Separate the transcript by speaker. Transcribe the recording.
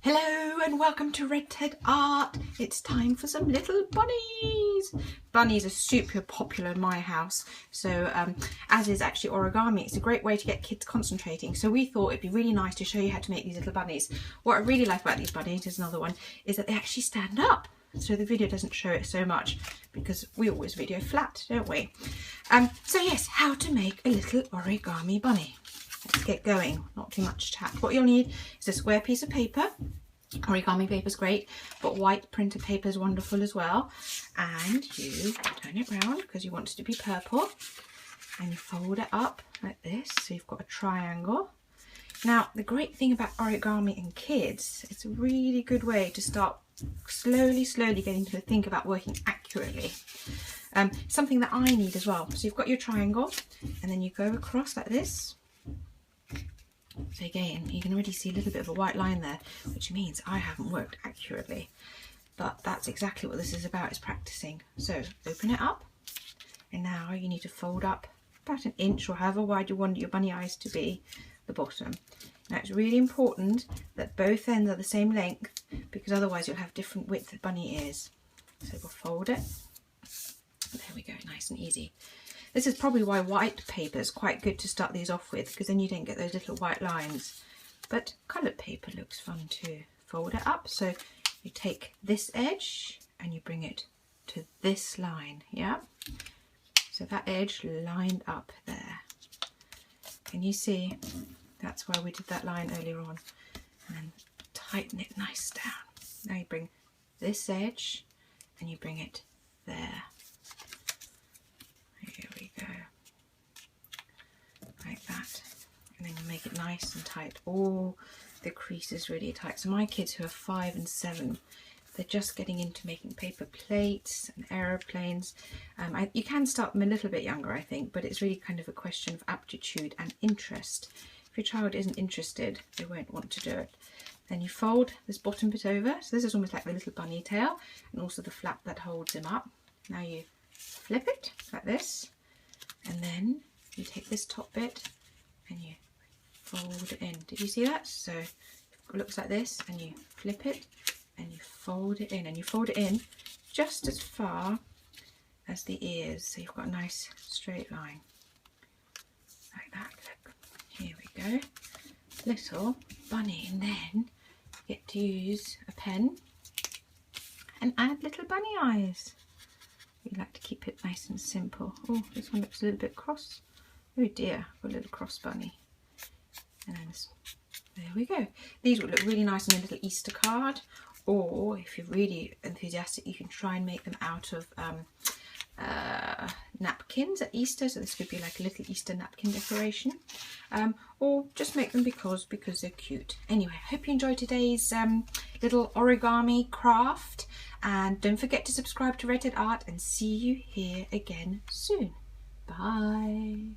Speaker 1: Hello and welcome to Red Ted Art. It's time for some little bunnies. Bunnies are super popular in my house, so as is actually origami. It's a great way to get kids concentrating, so we thought it'd be really nice to show you how to make these little bunnies. What I really like about these bunnies, here's another one, is that they actually stand up, so the video doesn't show it so much because we always video flat, don't we? So yes, how to make a little origami bunny. Let's get going, not too much chat. What you'll need is a square piece of paper. Origami paper is great, but white printer paper is wonderful as well. And you turn it round because you want it to be purple. And you fold it up like this, so you've got a triangle. Now, the great thing about origami and kids, it's a really good way to start slowly getting to think about working accurately. Something that I need as well. So you've got your triangle, and then you go across like this. So again, you can already see a little bit of a white line there, which means I haven't worked accurately. But that's exactly what this is about, is practicing. So open it up, and now you need to fold up about an inch or however wide you want your bunny eyes to be, the bottom. Now it's really important that both ends are the same length, because otherwise you'll have different width bunny ears. So we'll fold it. There we go, nice and easy. This is probably why white paper is quite good to start these off with, because then you don't get those little white lines. But coloured paper looks fun too. Fold it up, so you take this edge and you bring it to this line, yeah? So that edge lined up there. Can you see? That's why we did that line earlier on. And then tighten it nice down. Now you bring this edge and you bring it there. Here we go, like that, and then you make it nice and tight. All the creases really tight. So my kids who are 5 and 7, they're just getting into making paper plates and aeroplanes. You can start them a little bit younger, I think, but it's really kind of a question of aptitude and interest. If your child isn't interested, they won't want to do it. Then you fold this bottom bit over, so this is almost like the little bunny tail, and also the flap that holds him up. Now you flip it like this, and then you take this top bit and you fold it in. Did you see that? So it looks like this, and you flip it and you fold it in, and you fold it in just as far as the ears, so you've got a nice straight line like that. Look, here we go, little bunny. And then you get to use a pen and add little bunny eyes. We like to keep it nice and simple. Oh, this one looks a little bit cross. Oh dear, got a little cross bunny. And then there we go. These would look really nice on a little Easter card, or if you're really enthusiastic, you can try and make them out of napkins at Easter. So this could be like a little Easter napkin decoration, or just make them because they're cute. Anyway, I hope you enjoyed today's little origami craft, and don't forget to subscribe to Red Ted Art, and see you here again soon. Bye.